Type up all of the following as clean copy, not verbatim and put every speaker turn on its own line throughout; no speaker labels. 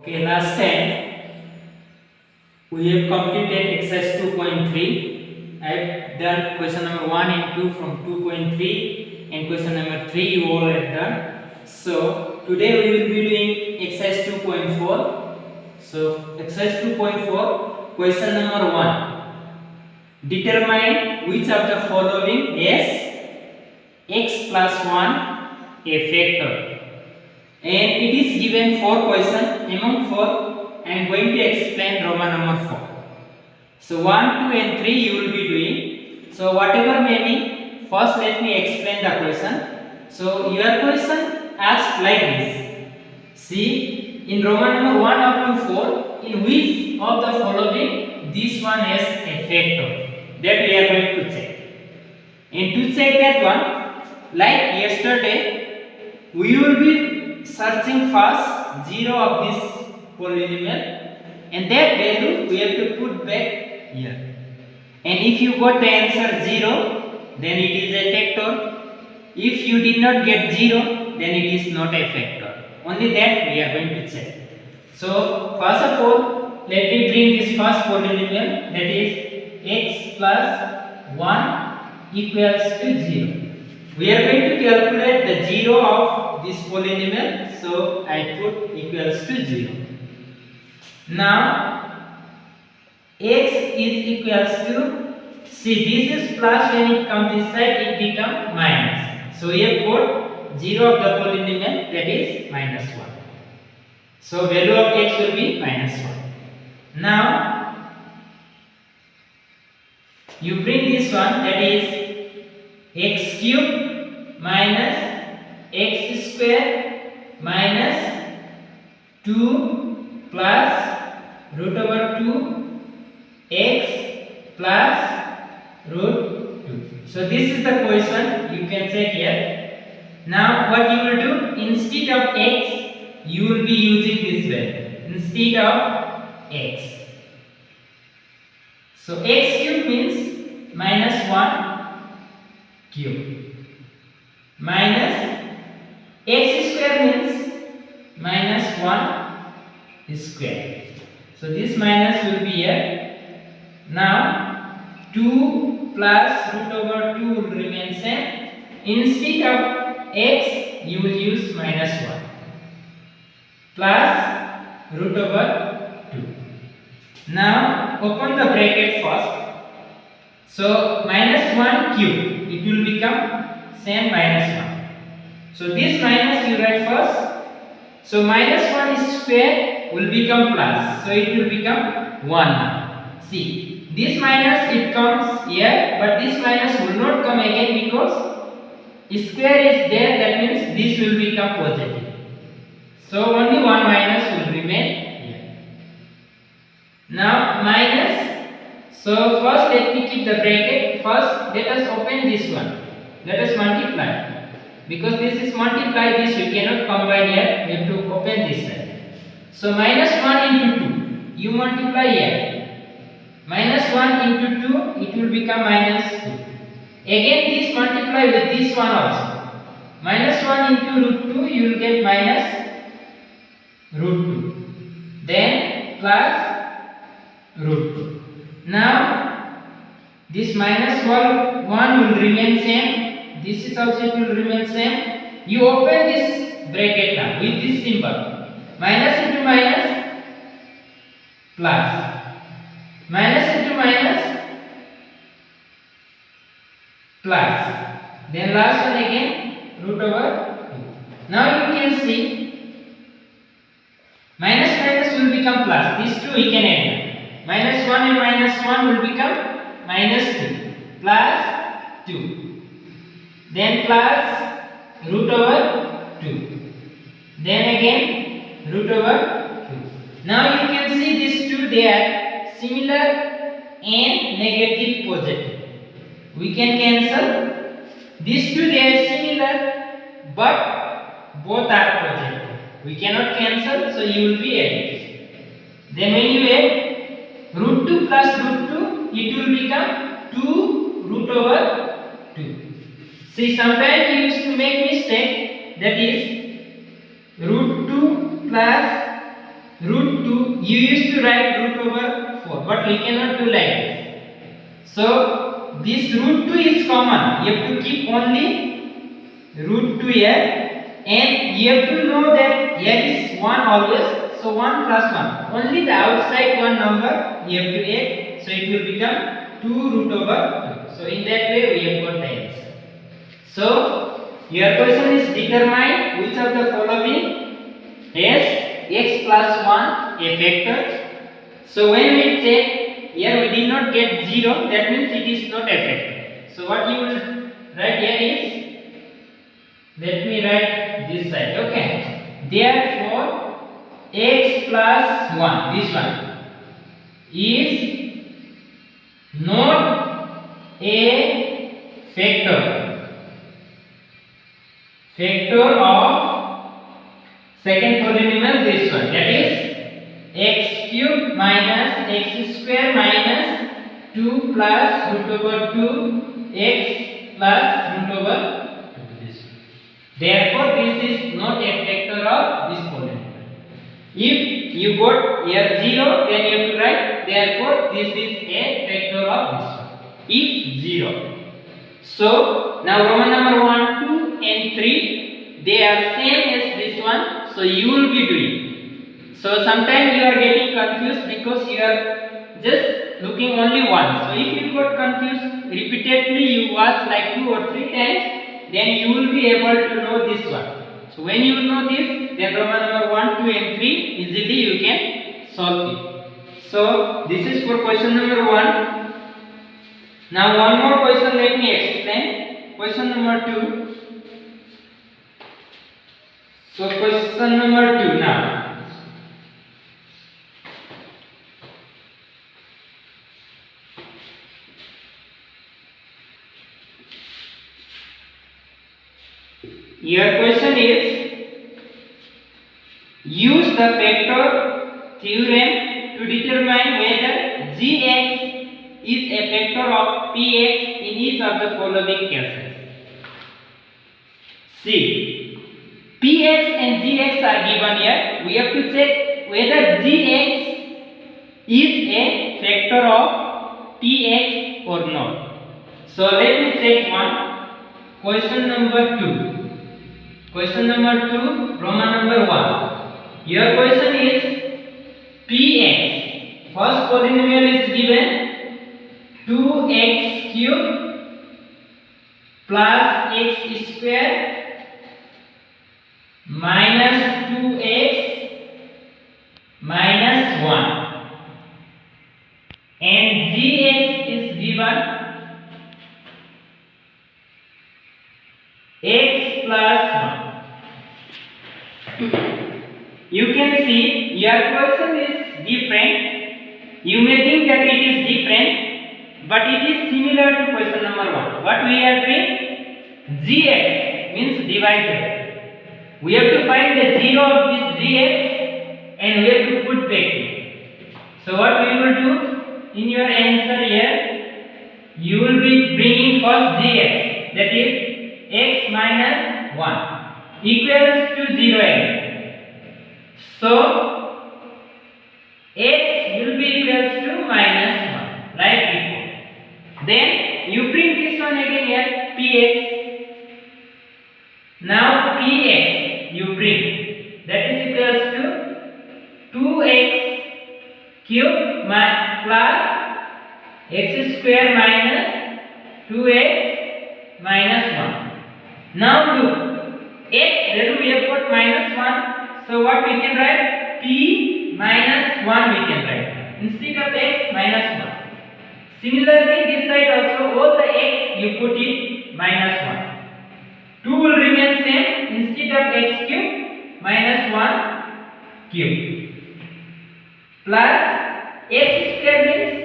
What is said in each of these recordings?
Okay, last time we have completed exercise 2.3. I have done question number 1 and 2 from 2.3 and question number 3 you all have done. So today we will be doing exercise 2.4. So exercise 2.4, question number 1. Determine which of the following is x plus 1 a factor. And it is given 4 questions. Among 4 I am going to explain Roman number 4. So 1, 2 and 3 you will be doing. So whatever may be, first let me explain the question. So your question asks like this. See, in Roman number 1 up to 4, in which of the following this one is a factor? That we are going to check. And to check that one, like yesterday, we will be searching first 0 of this polynomial, and that value we have to put back here. And if you got the answer 0, then it is a factor. If you did not get 0, then it is not a factor. Only that we are going to check. So first of all, let me bring this first polynomial, that is x plus 1 equals to 0. We are going to calculate the 0 of this polynomial, so I put equals to 0. Now x is equals to, see this is plus, when it comes this side it becomes minus. So we have got 0 of the polynomial, that is minus 1. So value of x will be minus 1. Now you bring this one, that is x cube minus x square minus 2 plus root over 2 x plus root 2. So this is the question you can check here. Now what you will do, instead of x you will be using this value instead of x. So x cube means minus 1 cube minus x square means minus 1 square. So this minus will be here. Now 2 plus root over 2 will remain same. Instead of x you will use minus 1 plus root over 2. Now open the bracket first. So minus 1 cube, it will become same minus 1. So this minus you write first. So minus 1 square will become plus. So it will become 1. See, this minus it comes here, but this minus will not come again because square is there, that means this will become positive. So only 1 minus will remain here. Now minus. So first let me keep the bracket. First let us open this one. Let us multiply. Because this is multiply this, you cannot combine here. You have to open this side. So minus 1 into 2. You multiply here. Minus 1 into 2, it will become minus 2. Again this multiply with this one also. Minus 1 into root 2, you will get minus root 2. Then plus root 2. Now this minus 1 will remain same. This is also it will remain same. You open this bracket now with this symbol. Minus into minus plus. Minus into minus plus. Then last one again root over 2. Now you can see minus minus will become plus. These two we can add. Minus 1 and minus 1 will become minus 2 plus 2. Then plus root over 2. Then again root over 2. Now you can see these two, they are similar and negative positive. We can cancel. These two, they are similar but both are positive. We cannot cancel, so you will be adding. Then when you add root 2 plus root 2, it will become 2 root over 2. See, sometimes we used to make mistake, that is root 2 plus root 2, you used to write root over 4, but we cannot do like this. So this root 2 is common. You have to keep only root 2 here, and you have to know that here is 1 always. So 1 plus 1. Only the outside one number you have to add. So it will become 2 root over 2. So in that way we have got the answer. So your question is determine which of the following has x plus 1 a factor. So when we check here, we did not get 0, that means it is not a factor. So what you will write here is, let me write this side, okay. Therefore x plus 1, this one, is not a factor of second polynomial, this one, that is x cube minus x square minus 2 plus root over 2 x plus root over 2, this one. Therefore this is not a factor of this polynomial. If you got here 0, then you have to write therefore this is a factor of this one, if 0. So now Roman number 1, 2 and 3, they are same as this one, so you will be doing. So sometimes you are getting confused because you are just looking only one. So if you got confused repeatedly, you watch like 2 or 3 times, then you will be able to know this one. So when you know this, then Roman number 1, 2 and 3, easily you can solve it. So this is for question number 1. Now one more question, let me explain. Question number 2. So question number 2 now. Your question is, use the factor theorem to determine whether gx is a factor of px in each of the following cases. See, px and gx are given here. We have to check whether gx is a factor of px or not. So let me check one. Question number 2. Question number 2, Roman number 1. Your question is px. First polynomial is given 2x cube plus x square minus 2x minus 1, and gx is given x plus 1. You can see your question is different. You may think that it is different, but it is similar to question number 1. What we are doing? Gx means divisor. We have to find the 0 of this gx and we have to put back here. So what we will do in your answer here, you will be bringing first gx, that is x minus 1 equals to 0 again. So x will be equals to minus 1 like before. Then you bring this one again here, px. Now px you bring, that is equals to 2x cube plus x square minus 2x minus 1. Now look, x, then we have got minus 1. So what we can write? P minus 1 we can write. Instead of x minus 1. Similarly, this side also all the x you put in minus 1. 2 will remain same. Instead of x cube minus 1 cube plus x square means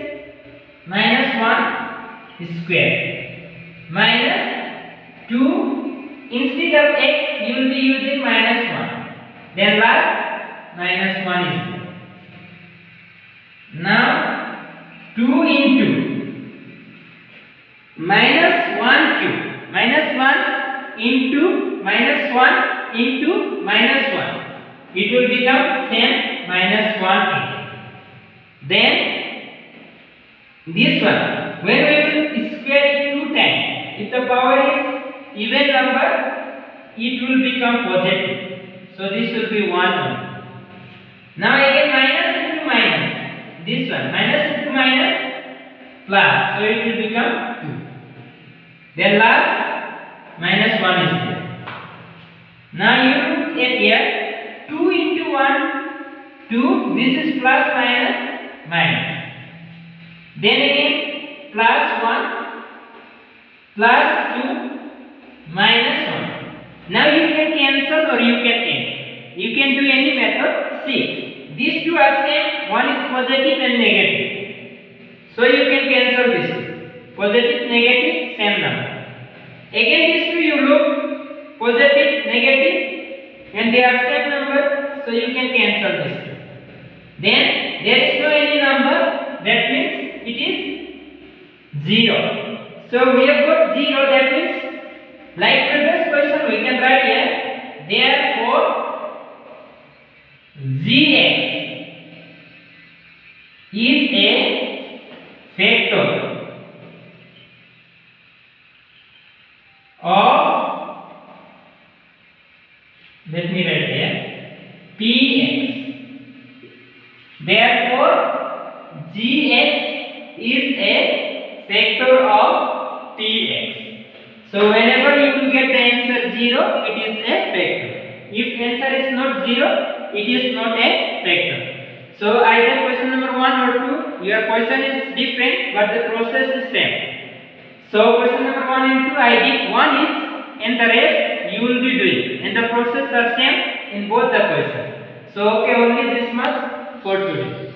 minus 1 square minus 2. Instead of x you will be using minus 1. Then last minus 1 is there. Now 2 into minus 1 cube, minus 1 into minus 1 into minus 1. It will become same minus 1 again. Then this one, when we will square it 2 times, if the power is even number, it will become positive. So this will be 1 only. Now again minus into minus, this one minus into minus plus, so it will become 2. Then last minus 1 is there. Now you look at here, 2 into 1, 2, this is plus minus minus. Then again plus 1 plus 2 minus 1. Now you can cancel or you can add. You can do any method. See, these two are same, one is positive and negative. So you can cancel this two. Positive, negative, same number. Again these two you look, positive, negative, and they are same number, so you can cancel this two. Then there is no any number, that means it is 0. So we have got 0, that means like previous question we can write here, therefore gx is a factor of, let me write here, px. Therefore gx is a factor of px. So whenever you will get the answer 0, it is a factor. If answer is not 0, it is not a factor. So either question number 1 or 2, your question is different but the process is same. So question number 1 and 2 I did 1 each and the rest you will be doing, and the process are same in both the questions. So okay, only this much for today.